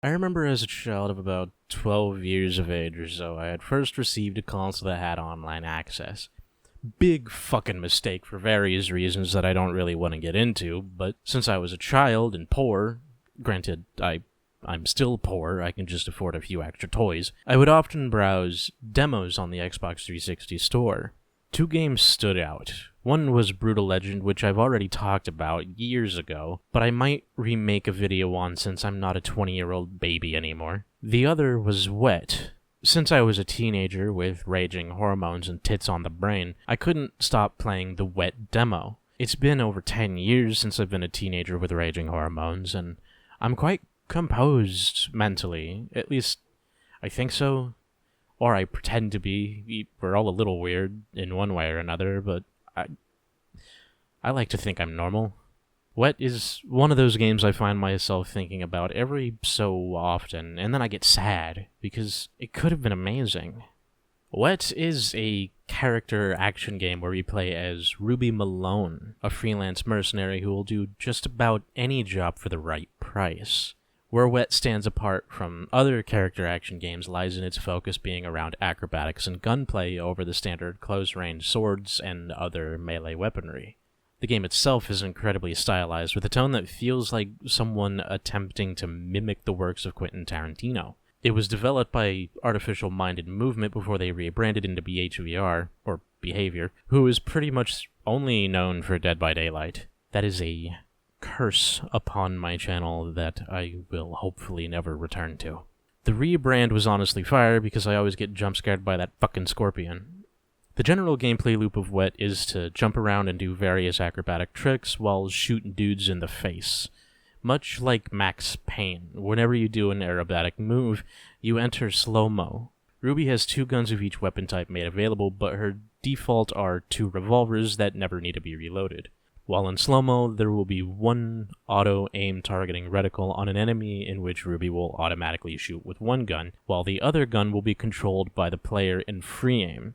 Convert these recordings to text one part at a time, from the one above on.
I remember as a child of about 12 years of age or so, I had first received a console that had online access. Big fucking mistake for various reasons that I don't really want to get into, but since I was a child and poor, granted, I'm still poor, I can just afford a few extra toys, I would often browse demos on the Xbox 360 store. Two games stood out. One was Brutal Legend, which I've already talked about years ago, but I might remake a video on since I'm not a 20-year-old baby anymore. The other was Wet. Since I was a teenager with raging hormones and tits on the brain, I couldn't stop playing the Wet demo. It's been over 10 years since I've been a teenager with raging hormones, and I'm quite composed mentally. At least, I think so. Or I pretend to be. We're all a little weird in one way or another, but I like to think I'm normal. Wet is one of those games I find myself thinking about every so often, and then I get sad, because it could have been amazing. Wet is a character action game where you play as Ruby Malone, a freelance mercenary who will do just about any job for the right price. Where Wet stands apart from other character action games lies in its focus being around acrobatics and gunplay over the standard close-range swords and other melee weaponry. The game itself is incredibly stylized, with a tone that feels like someone attempting to mimic the works of Quentin Tarantino. It was developed by Artificial Minded Movement before they rebranded into BHVR, or Behavior, who is pretty much only known for Dead by Daylight. That is a curse upon my channel that I will hopefully never return to. The rebrand was honestly fire because I always get jump scared by that fucking scorpion. The general gameplay loop of Wet is to jump around and do various acrobatic tricks while shooting dudes in the face. Much like Max Payne, whenever you do an aerobatic move, you enter slow-mo. Ruby has 2 guns of each weapon type made available, but her default are 2 revolvers that never need to be reloaded. While in slow-mo, there will be 1 auto-aim targeting reticle on an enemy in which Ruby will automatically shoot with 1 gun, while the other gun will be controlled by the player in free aim.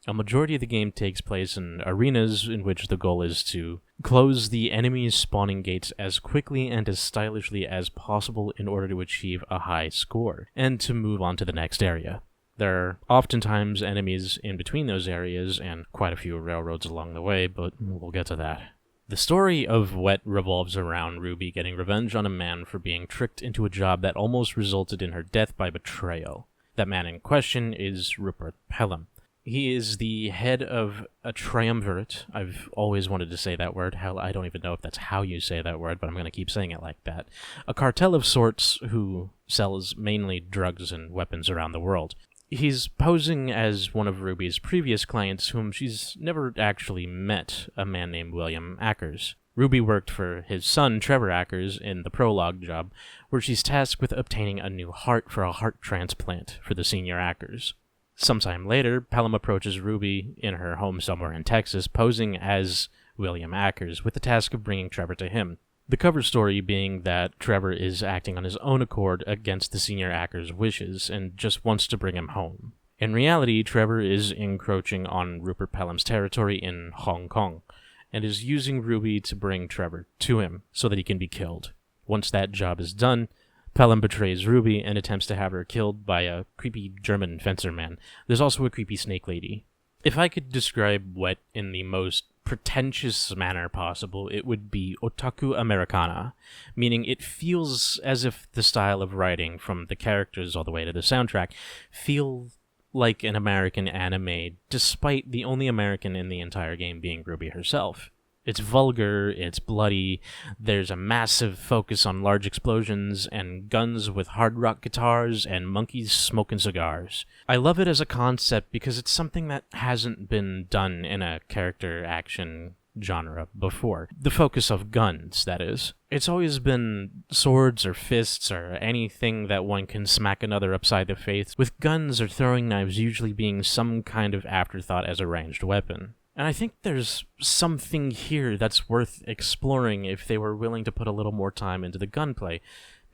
A majority of the game takes place in arenas in which the goal is to close the enemy's spawning gates as quickly and as stylishly as possible in order to achieve a high score, and to move on to the next area. There are oftentimes enemies in between those areas, and quite a few railroads along the way, but we'll get to that. The story of Wet revolves around Ruby getting revenge on a man for being tricked into a job that almost resulted in her death by betrayal. That man in question is Rupert Pelham. He is the head of a triumvirate. I've always wanted to say that word. Hell, I don't even know if that's how you say that word, but I'm going to keep saying it like that. A cartel of sorts who sells mainly drugs and weapons around the world. He's posing as one of Ruby's previous clients whom she's never actually met, a man named William Ackers. Ruby worked for his son, Trevor Ackers, in the prologue job, where she's tasked with obtaining a new heart for a heart transplant for the senior Ackers. Sometime later, Pelham approaches Ruby in her home somewhere in Texas, posing as William Ackers, with the task of bringing Trevor to him. The cover story being that Trevor is acting on his own accord against the senior Ackers' wishes and just wants to bring him home. In reality, Trevor is encroaching on Rupert Pelham's territory in Hong Kong, and is using Ruby to bring Trevor to him so that he can be killed. Once that job is done, Pelham betrays Ruby and attempts to have her killed by a creepy German fencer man. There's also a creepy snake lady. If I could describe Wet in the most pretentious manner possible, it would be otaku Americana, meaning it feels as if the style of writing, from the characters all the way to the soundtrack, feel like an American anime, despite the only American in the entire game being Ruby herself. It's vulgar, it's bloody, there's a massive focus on large explosions, and guns with hard rock guitars, and monkeys smoking cigars. I love it as a concept because it's something that hasn't been done in a character action genre before. The focus of guns, that is. It's always been swords or fists or anything that one can smack another upside the face, with guns or throwing knives usually being some kind of afterthought as a ranged weapon. And I think there's something here that's worth exploring if they were willing to put a little more time into the gunplay,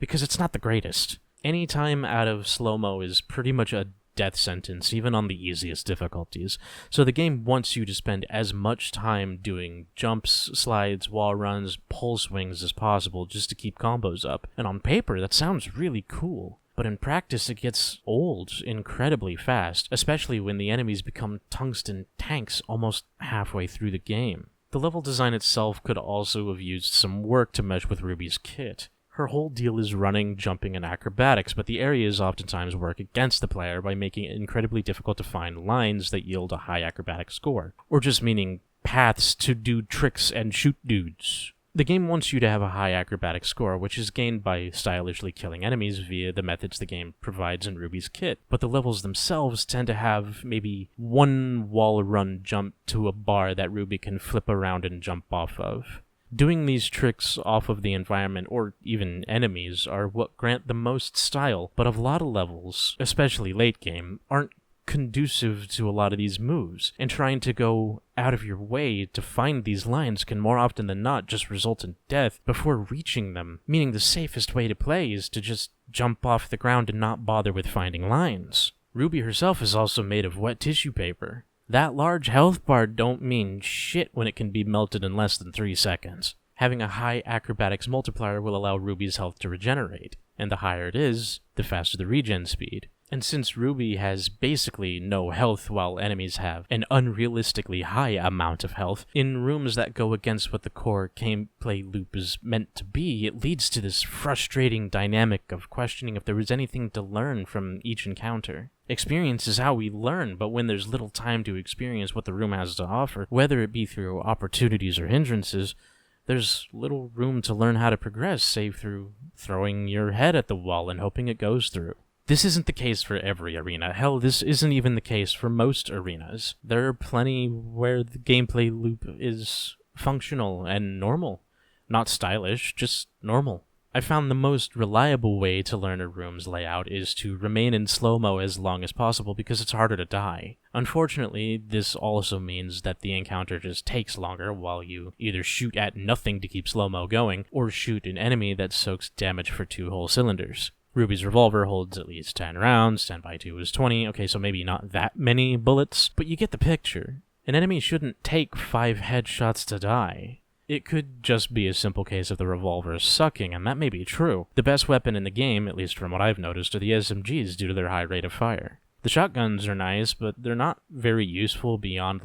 because it's not the greatest. Any time out of slow-mo is pretty much a death sentence, even on the easiest difficulties. So the game wants you to spend as much time doing jumps, slides, wall runs, pole swings as possible just to keep combos up. And on paper, that sounds really cool. But in practice, it gets old incredibly fast, especially when the enemies become tungsten tanks almost halfway through the game. The level design itself could also have used some work to mesh with Ruby's kit. Her whole deal is running, jumping, and acrobatics, but the areas oftentimes work against the player by making it incredibly difficult to find lines that yield a high acrobatic score, or just meaning paths to do tricks and shoot dudes. The game wants you to have a high acrobatic score, which is gained by stylishly killing enemies via the methods the game provides in Ruby's kit, but the levels themselves tend to have maybe one wall run jump to a bar that Ruby can flip around and jump off of. Doing these tricks off of the environment or even enemies are what grant the most style, but a lot of levels, especially late game, aren't conducive to a lot of these moves, and trying to go out of your way to find these lines can more often than not just result in death before reaching them, meaning the safest way to play is to just jump off the ground and not bother with finding lines. Ruby herself is also made of wet tissue paper. That large health bar don't mean shit when it can be melted in less than 3 seconds. Having a high acrobatics multiplier will allow Ruby's health to regenerate, and the higher it is, the faster the regen speed. And since Ruby has basically no health while enemies have an unrealistically high amount of health, in rooms that go against what the core gameplay loop is meant to be, it leads to this frustrating dynamic of questioning if there was anything to learn from each encounter. Experience is how we learn, but when there's little time to experience what the room has to offer, whether it be through opportunities or hindrances, there's little room to learn how to progress, save through throwing your head at the wall and hoping it goes through. This isn't the case for every arena. Hell, this isn't even the case for most arenas. There are plenty where the gameplay loop is functional and normal. Not stylish, just normal. I found the most reliable way to learn a room's layout is to remain in slow-mo as long as possible because it's harder to die. Unfortunately, this also means that the encounter just takes longer while you either shoot at nothing to keep slow-mo going, or shoot an enemy that soaks damage for 2 whole cylinders. Ruby's revolver holds at least 10 rounds, 10 by 2 is 20, okay, so maybe not that many bullets, but you get the picture. An enemy shouldn't take 5 headshots to die. It could just be a simple case of the revolver sucking, and that may be true. The best weapon in the game, at least from what I've noticed, are the SMGs due to their high rate of fire. The shotguns are nice, but they're not very useful beyond,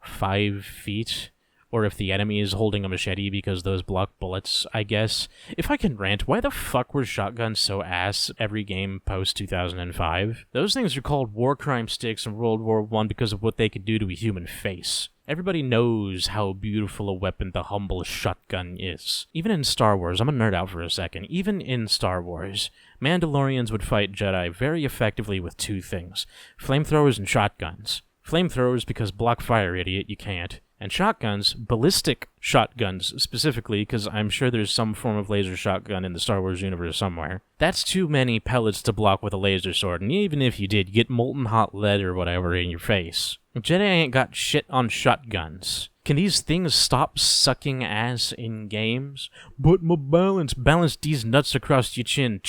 5 feet. Or if the enemy is holding a machete because those block bullets, I guess. If I can rant, why the fuck were shotguns so ass every game post-2005? Those things are called war crime sticks in World War I because of what they could do to a human face. Everybody knows how beautiful a weapon the humble shotgun is. Even in Star Wars, I'm gonna nerd out for a second, even in Star Wars, Mandalorians would fight Jedi very effectively with 2 things: flamethrowers and shotguns. Flamethrowers because block fire, idiot, you can't. And shotguns, ballistic shotguns specifically, because I'm sure there's some form of laser shotgun in the Star Wars universe somewhere. That's too many pellets to block with a laser sword, and even if you did, you get molten hot lead or whatever in your face. Jedi ain't got shit on shotguns. Can these things stop sucking ass in games? But my balance these nuts across your chin.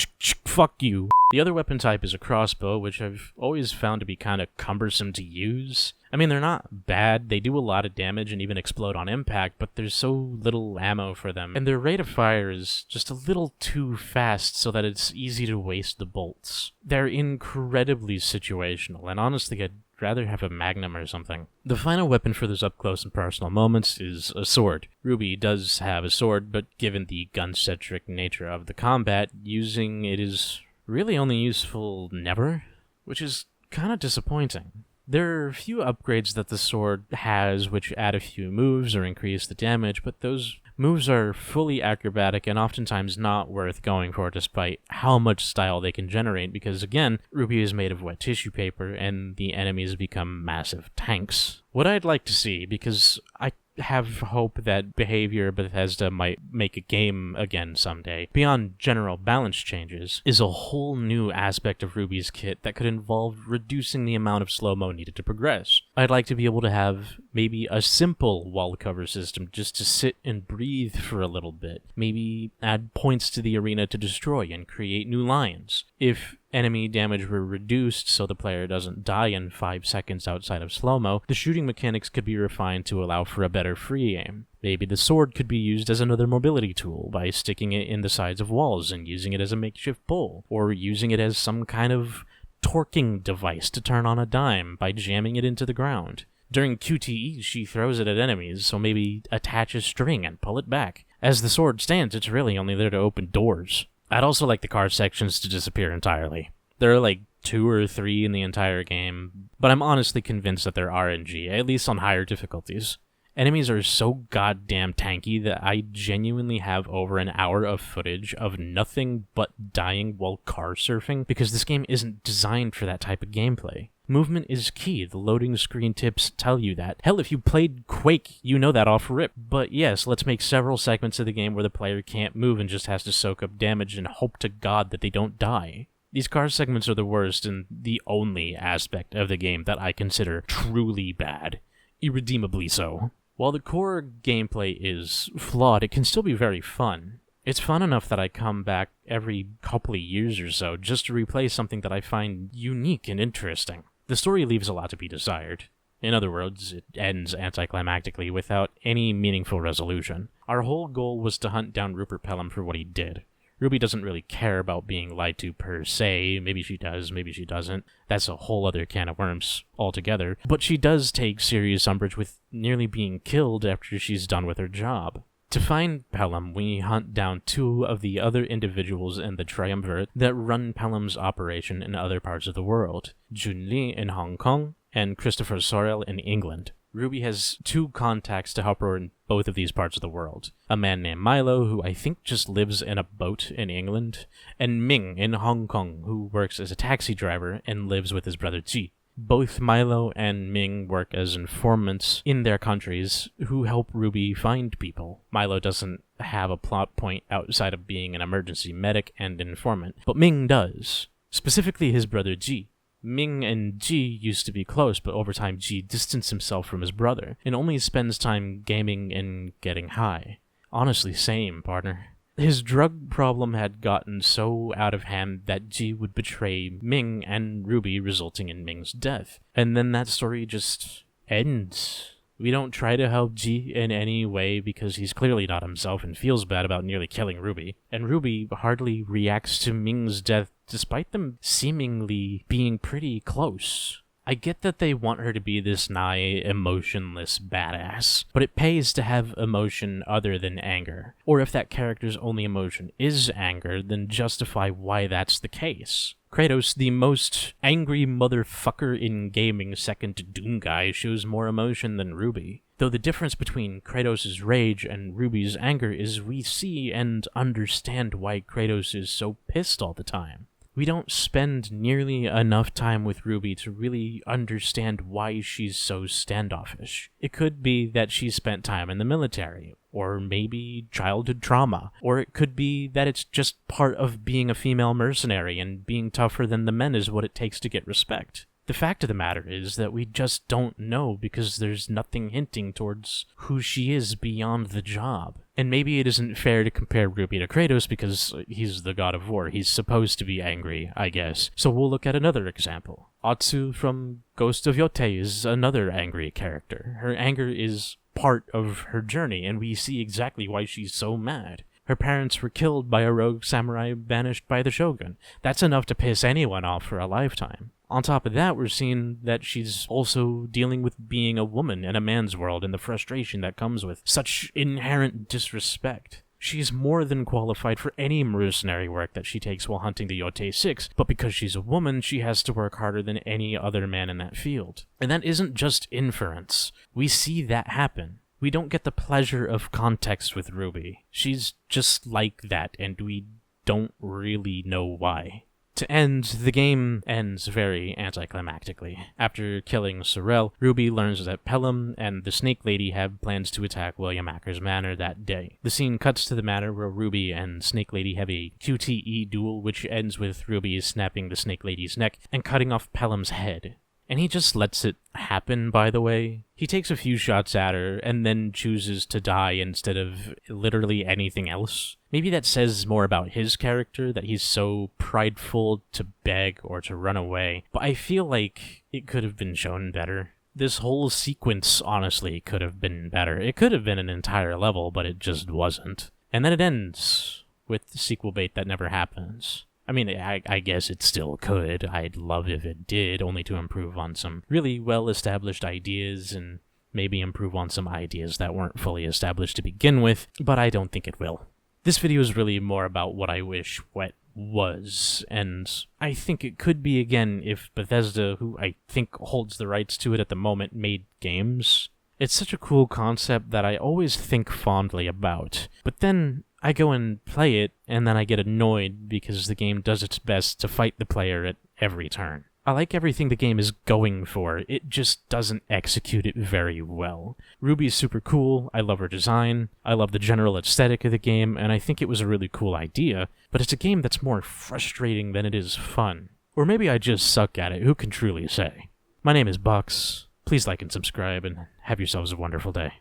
Fuck you. The other weapon type is a crossbow, which I've always found to be kinda cumbersome to use. I mean, they're not bad, they do a lot of damage and even explode on impact, but there's so little ammo for them, and their rate of fire is just a little too fast so that it's easy to waste the bolts. They're incredibly situational, and honestly, I'd rather have a magnum or something. The final weapon for those up-close and personal moments is a sword. Ruby does have a sword, but given the gun-centric nature of the combat, using it is really only useful never, which is kinda disappointing. There are a few upgrades that the sword has which add a few moves or increase the damage, but those moves are fully acrobatic and oftentimes not worth going for despite how much style they can generate because, again, Ruby is made of wet tissue paper and the enemies become massive tanks. What I'd like to see, because I have hope that Behavior Bethesda might make a game again someday, beyond general balance changes, is a whole new aspect of Ruby's kit that could involve reducing the amount of slow-mo needed to progress. I'd like to be able to have maybe a simple wall cover system just to sit and breathe for a little bit. Maybe add points to the arena to destroy and create new lines. If enemy damage were reduced so the player doesn't die in 5 seconds outside of slow-mo, the shooting mechanics could be refined to allow for a better free aim. Maybe the sword could be used as another mobility tool by sticking it in the sides of walls and using it as a makeshift pole, or using it as some kind of torquing device to turn on a dime by jamming it into the ground. During QTE, she throws it at enemies, so maybe attach a string and pull it back. As the sword stands, it's really only there to open doors. I'd also like the car sections to disappear entirely. There are like 2 or 3 in the entire game, but I'm honestly convinced that they're RNG, at least on higher difficulties. Enemies are so goddamn tanky that I genuinely have over an hour of footage of nothing but dying while car surfing, because this game isn't designed for that type of gameplay. Movement is key, the loading screen tips tell you that. Hell, if you played Quake, you know that off rip. But yes, let's make several segments of the game where the player can't move and just has to soak up damage and hope to God that they don't die. These car segments are the worst and the only aspect of the game that I consider truly bad. Irredeemably so. While the core gameplay is flawed, it can still be very fun. It's fun enough that I come back every couple of years or so just to replay something that I find unique and interesting. The story leaves a lot to be desired. In other words, it ends anticlimactically without any meaningful resolution. Our whole goal was to hunt down Rupert Pelham for what he did. Ruby doesn't really care about being lied to per se. Maybe she does, maybe she doesn't. That's a whole other can of worms altogether. But she does take serious umbrage with nearly being killed after she's done with her job. To find Pelham, we hunt down 2 of the other individuals in the Triumvirate that run Pelham's operation in other parts of the world. Jun Li in Hong Kong, and Christopher Sorel in England. Ruby has 2 contacts to help her in both of these parts of the world. A man named Milo, who I think just lives in a boat in England, and Ming in Hong Kong, who works as a taxi driver and lives with his brother Ji. Both Milo and Ming work as informants in their countries who help Ruby find people. Milo doesn't have a plot point outside of being an emergency medic and informant, but Ming does. Specifically his brother Ji. Ming and Ji used to be close, but over time Ji distanced himself from his brother, and only spends time gaming and getting high. Honestly, same, partner. His drug problem had gotten so out of hand that Ji would betray Ming and Ruby, resulting in Ming's death. And then that story just ends. We don't try to help Ji in any way because he's clearly not himself and feels bad about nearly killing Ruby. And Ruby hardly reacts to Ming's death despite them seemingly being pretty close. I get that they want her to be this nigh emotionless badass, but it pays to have emotion other than anger. Or if that character's only emotion is anger, then justify why that's the case. Kratos, the most angry motherfucker in gaming second to Doomguy, shows more emotion than Ruby. Though the difference between Kratos' rage and Ruby's anger is we see and understand why Kratos is so pissed all the time. We don't spend nearly enough time with Ruby to really understand why she's so standoffish. It could be that she spent time in the military, or maybe childhood trauma, or it could be that it's just part of being a female mercenary and being tougher than the men is what it takes to get respect. The fact of the matter is that we just don't know because there's nothing hinting towards who she is beyond the job. And maybe it isn't fair to compare Ruby to Kratos because he's the god of war. He's supposed to be angry, I guess. So we'll look at another example. Atsu from Ghost of Yotei is another angry character. Her anger is part of her journey, and we see exactly why she's so mad. Her parents were killed by a rogue samurai banished by the shogun. That's enough to piss anyone off for a lifetime. On top of that, we're seeing that she's also dealing with being a woman in a man's world and the frustration that comes with such inherent disrespect. She's more than qualified for any mercenary work that she takes while hunting the Yotei 6, but because she's a woman, she has to work harder than any other man in that field. And that isn't just inference. We see that happen. We don't get the pleasure of context with Ruby. She's just like that, and we don't really know why. To end, the game ends very anticlimactically. After killing Sorel, Ruby learns that Pelham and the Snake Lady have plans to attack William Acker's manor that day. The scene cuts to the manor where Ruby and Snake Lady have a QTE duel, which ends with Ruby snapping the Snake Lady's neck and cutting off Pelham's head. And he just lets it happen, by the way. He takes a few shots at her and then chooses to die instead of literally anything else. Maybe that says more about his character, that he's so prideful to beg or to run away. But I feel like it could have been shown better. This whole sequence, honestly, could have been better. It could have been an entire level, but it just wasn't. And then it ends with the sequel bait that never happens. I mean, I guess it still could. I'd love if it did, only to improve on some really well-established ideas and maybe improve on some ideas that weren't fully established to begin with, but I don't think it will. This video is really more about what I wish Wet was, and I think it could be again if Bethesda, who I think holds the rights to it at the moment, made games. It's such a cool concept that I always think fondly about, but then I go and play it, and then I get annoyed because the game does its best to fight the player at every turn. I like everything the game is going for, it just doesn't execute it very well. Ruby's super cool, I love her design, I love the general aesthetic of the game, and I think it was a really cool idea, but it's a game that's more frustrating than it is fun. Or maybe I just suck at it, who can truly say? My name is Bucks, please like and subscribe, and have yourselves a wonderful day.